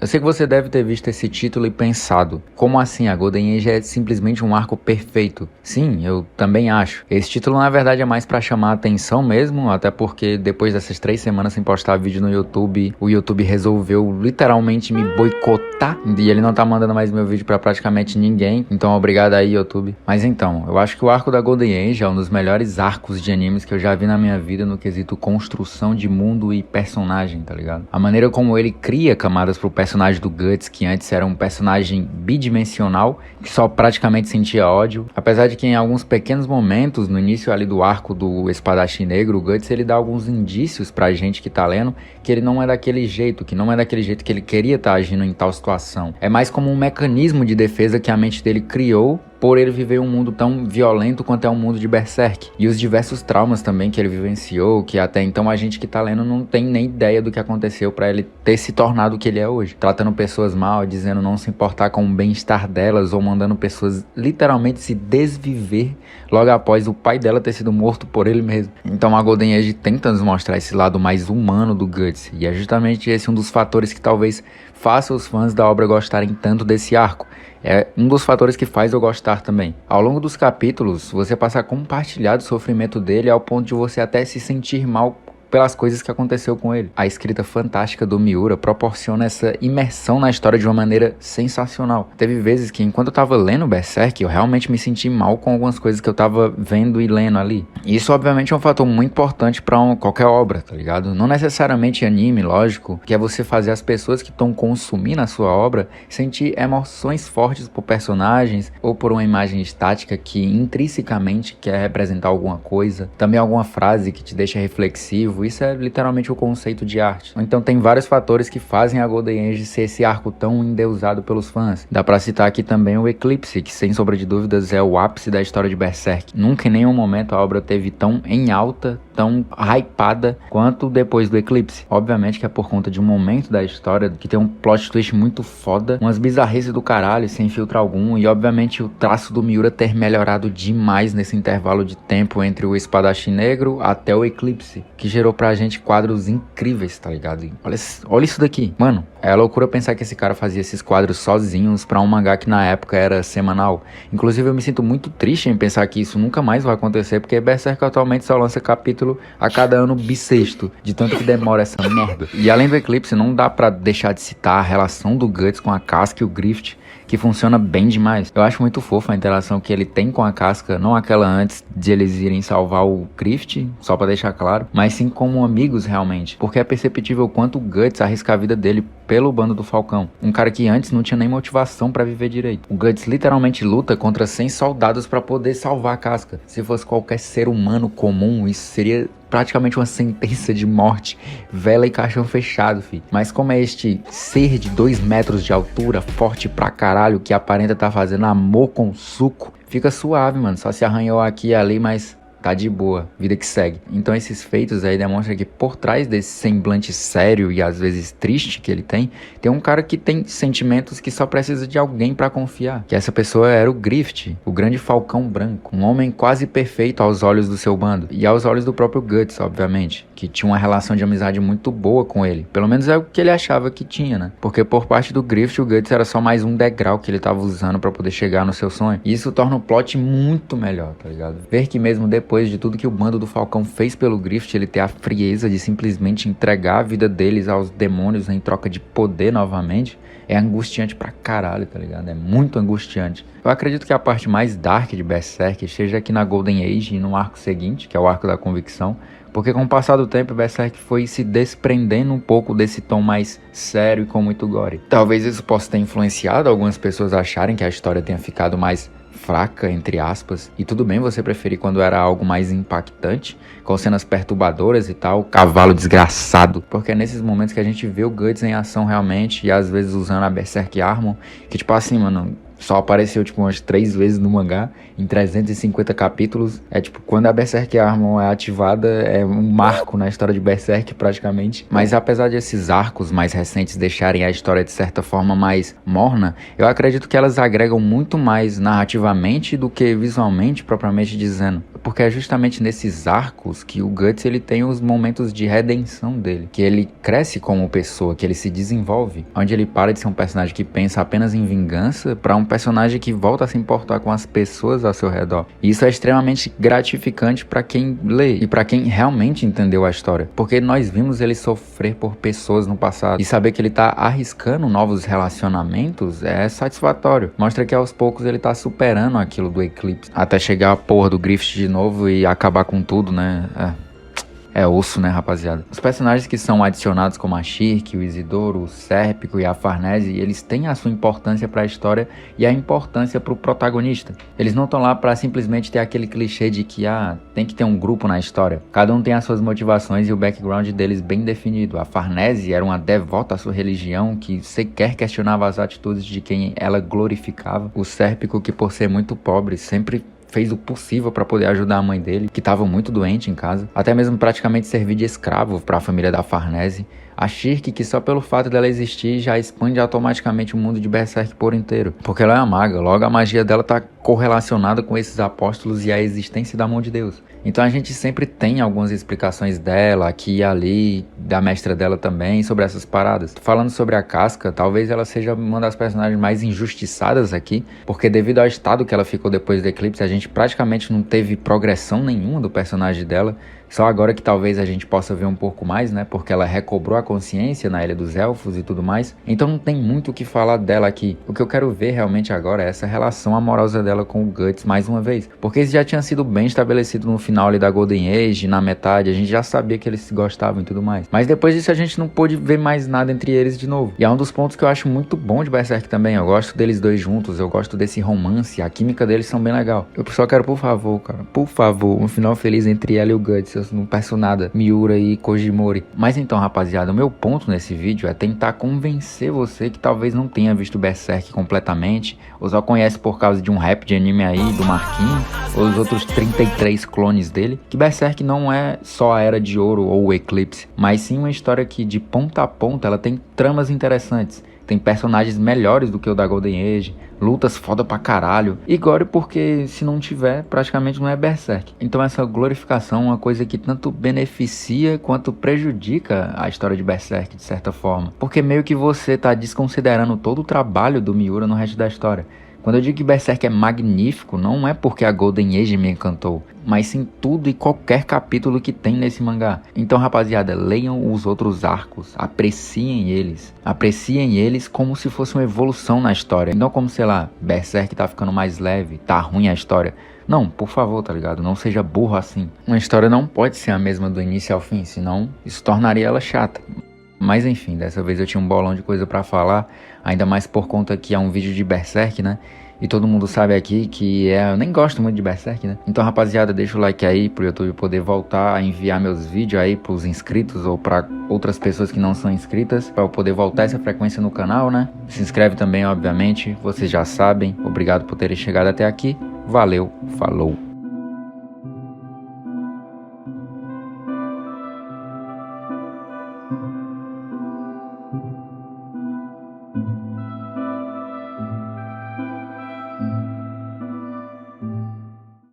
Eu sei que você deve ter visto esse título e pensado, como assim a Golden Age é simplesmente um arco perfeito? Sim, eu também acho. Esse título na verdade é mais pra chamar a atenção mesmo, até porque depois dessas 3 semanas sem postar vídeo no YouTube, o YouTube resolveu literalmente me boicotar e ele não tá mandando mais meu vídeo pra praticamente ninguém, então obrigado aí, YouTube. Mas então, eu acho que o arco da Golden Age é um dos melhores arcos de animes que eu já vi na minha vida no quesito construção de mundo e personagem, tá ligado? A maneira como ele cria camadas pro personagem do Guts, que antes era um personagem bidimensional, que só praticamente sentia ódio. Apesar de que em alguns pequenos momentos, no início ali do arco do Espadachim Negro, o Guts ele dá alguns indícios pra gente que tá lendo, que ele não é daquele jeito, que não é daquele jeito que ele queria estar agindo em tal situação. É mais como um mecanismo de defesa que a mente dele criou por ele viver um mundo tão violento quanto é o mundo de Berserk. E os diversos traumas também que ele vivenciou, que até então a gente que tá lendo não tem nem ideia do que aconteceu pra ele ter se tornado o que ele é hoje. Tratando pessoas mal, dizendo não se importar com o bem-estar delas, ou mandando pessoas literalmente se desviver logo após o pai dela ter sido morto por ele mesmo. Então a Golden Age tenta nos mostrar esse lado mais humano do Guts, e é justamente esse um dos fatores que talvez faça os fãs da obra gostarem tanto desse arco. É um dos fatores que faz eu gostar também. Ao longo dos capítulos, você passa a compartilhar do sofrimento dele ao ponto de você até se sentir mal pelas coisas que aconteceu com ele. A escrita fantástica do Miura proporciona essa imersão na história de uma maneira sensacional. Teve vezes que enquanto eu tava lendo Berserk, eu realmente me senti mal com algumas coisas que eu tava vendo e lendo ali. E isso obviamente é um fator muito importante pra qualquer obra, tá ligado? Não necessariamente anime, lógico, que é você fazer as pessoas que estão consumindo a sua obra sentir emoções fortes por personagens ou por uma imagem estática que intrinsecamente quer representar alguma coisa, também alguma frase que te deixa reflexivo. Isso é literalmente o conceito de arte. Então tem vários fatores que fazem a Golden Age ser esse arco tão endeusado pelos fãs. Dá pra citar aqui também o Eclipse, que sem sombra de dúvidas é o ápice da história de Berserk. Nunca em nenhum momento a obra teve tão em alta, tão hypada quanto depois do Eclipse. Obviamente que é por conta de um momento da história que tem um plot twist muito foda, umas bizarrices do caralho, sem filtro algum, e obviamente o traço do Miura ter melhorado demais nesse intervalo de tempo entre o Espadachim Negro até o Eclipse, que gerou pra gente quadros incríveis, tá ligado? Olha isso daqui, mano. É loucura pensar que esse cara fazia esses quadros sozinhos pra um mangá que na época era semanal. Inclusive eu me sinto muito triste em pensar que isso nunca mais vai acontecer, porque Berserk atualmente só lança capítulo a cada ano bissexto, de tanto que demora essa merda. E além do Eclipse, não dá pra deixar de citar a relação do Guts com a Casca e o Grift, que funciona bem demais. Eu acho muito fofa a interação que ele tem com a Casca, não aquela antes de eles irem salvar o Grift, só pra deixar claro, mas sim como amigos realmente, porque é perceptível o quanto o Guts arrisca a vida dele pelo bando do Falcão, um cara que antes não tinha nem motivação pra viver direito. O Guts literalmente luta contra 100 soldados pra poder salvar a Casca. Se fosse qualquer ser humano comum, isso seria praticamente uma sentença de morte, vela e caixão fechado, fi. Mas como é este ser de 2 metros de altura, forte pra caralho, que aparenta tá fazendo amor com suco, fica suave, mano. Só se arranhou aqui e ali, mas tá de boa, vida que segue. Então esses feitos aí demonstram que por trás desse semblante sério e às vezes triste que ele tem um cara que tem sentimentos que só precisa de alguém pra confiar. Que essa pessoa era o Grift, o grande falcão branco, um homem quase perfeito aos olhos do seu bando e aos olhos do próprio Guts, obviamente, que tinha uma relação de amizade muito boa com ele. Pelo menos é o que ele achava que tinha, né? Porque por parte do Grift, o Guts era só mais um degrau que ele tava usando pra poder chegar no seu sonho. E isso torna o plot muito melhor, tá ligado? Ver que mesmo depois de tudo que o bando do Falcão fez pelo Grift, ele ter a frieza de simplesmente entregar a vida deles aos demônios em troca de poder novamente, é angustiante pra caralho, tá ligado? É muito angustiante. Eu acredito que a parte mais dark de Berserk esteja aqui na Golden Age e no arco seguinte, que é o arco da convicção, porque com o passar do tempo, Berserk foi se desprendendo um pouco desse tom mais sério e com muito gore. Talvez isso possa ter influenciado algumas pessoas a acharem que a história tenha ficado mais fraca, entre aspas, e tudo bem você preferir quando era algo mais impactante, com cenas perturbadoras e tal, cavalo desgraçado, porque é nesses momentos que a gente vê o Guts em ação realmente, e às vezes usando a Berserk Armor, que tipo assim, mano, só apareceu tipo umas 3 vezes no mangá, em 350 capítulos. É tipo, quando a Berserk Armor é ativada, é um marco na história de Berserk praticamente. Mas apesar de esses arcos mais recentes deixarem a história de certa forma mais morna, eu acredito que elas agregam muito mais narrativamente do que visualmente, propriamente dizendo. porque é justamente nesses arcos que o Guts ele tem os momentos de redenção dele, que ele cresce como pessoa, que ele se desenvolve, onde ele para de ser um personagem que pensa apenas em vingança para um personagem que volta a se importar com as pessoas ao seu redor. E isso é extremamente gratificante para quem lê e para quem realmente entendeu a história, porque nós vimos ele sofrer por pessoas no passado e saber que ele tá arriscando novos relacionamentos é satisfatório. Mostra que aos poucos ele tá superando aquilo do Eclipse até chegar a porra do Griffith de novo e acabar com tudo, né? É osso, né, rapaziada? Os personagens que são adicionados como a Shirk, o Isidoro, o Sérpico e a Farnese, eles têm a sua importância para a história e a importância para o protagonista. Eles não estão lá para simplesmente ter aquele clichê de que, tem que ter um grupo na história. Cada um tem as suas motivações e o background deles bem definido. A Farnese era uma devota à sua religião que sequer questionava as atitudes de quem ela glorificava. O Sérpico, que por ser muito pobre, sempre fez o possível para poder ajudar a mãe dele, que estava muito doente em casa, até mesmo praticamente servir de escravo para a família da Farnese. A Shirk, que só pelo fato dela existir já expande automaticamente o mundo de Berserk por inteiro, porque ela é uma maga, logo a magia dela está correlacionada com esses apóstolos e a existência da mão de Deus. Então a gente sempre tem algumas explicações dela, aqui e ali, da mestra dela também, sobre essas paradas. Falando sobre a Casca, talvez ela seja uma das personagens mais injustiçadas aqui, porque devido ao estado que ela ficou depois do Eclipse, a gente praticamente não teve progressão nenhuma do personagem dela. Só agora que talvez a gente possa ver um pouco mais, né? Porque ela recobrou a consciência na Ilha dos Elfos e tudo mais. Então não tem muito o que falar dela aqui. O que eu quero ver realmente agora é essa relação amorosa dela com o Guts mais uma vez. Porque isso já tinha sido bem estabelecido no final ali da Golden Age, na metade. A gente já sabia que eles se gostavam e tudo mais. Mas depois disso a gente não pôde ver mais nada entre eles de novo. E é um dos pontos que eu acho muito bom de Berserk também. Eu gosto deles dois juntos. Eu gosto desse romance. A química deles são bem legal. Eu só quero, por favor, cara. Por favor, um final feliz entre ela e o Guts. Eu não peço nada, Miura e Kojimori. Mas então, rapaziada, o meu ponto nesse vídeo é tentar convencer você que talvez não tenha visto Berserk completamente, ou só conhece por causa de um rap de anime aí, do Marquinhos, ou os outros 33 clones dele, que Berserk não é só a Era de Ouro ou o Eclipse, mas sim uma história que de ponta a ponta ela tem tramas interessantes. Tem personagens melhores do que o da Golden Age, lutas foda pra caralho. E gore porque se não tiver, praticamente não é Berserk. Então essa glorificação é uma coisa que tanto beneficia quanto prejudica a história de Berserk de certa forma. Porque meio que você tá desconsiderando todo o trabalho do Miura no resto da história. Quando eu digo que Berserk é magnífico, não é porque a Golden Age me encantou, mas sim tudo e qualquer capítulo que tem nesse mangá. Então, rapaziada, leiam os outros arcos, apreciem eles como se fosse uma evolução na história. Não como, sei lá, Berserk tá ficando mais leve, tá ruim a história. Não, por favor, tá ligado? Não seja burro assim. Uma história não pode ser a mesma do início ao fim, senão isso tornaria ela chata. Mas enfim, dessa vez eu tinha um bolão de coisa pra falar, ainda mais por conta que é um vídeo de Berserk, né? E todo mundo sabe aqui que eu nem gosto muito de Berserk, né? Então, rapaziada, deixa o like aí pro YouTube poder voltar a enviar meus vídeos aí pros inscritos ou pra outras pessoas que não são inscritas, pra eu poder voltar essa frequência no canal, né? Se inscreve também, obviamente, vocês já sabem. Obrigado por terem chegado até aqui. Valeu, falou!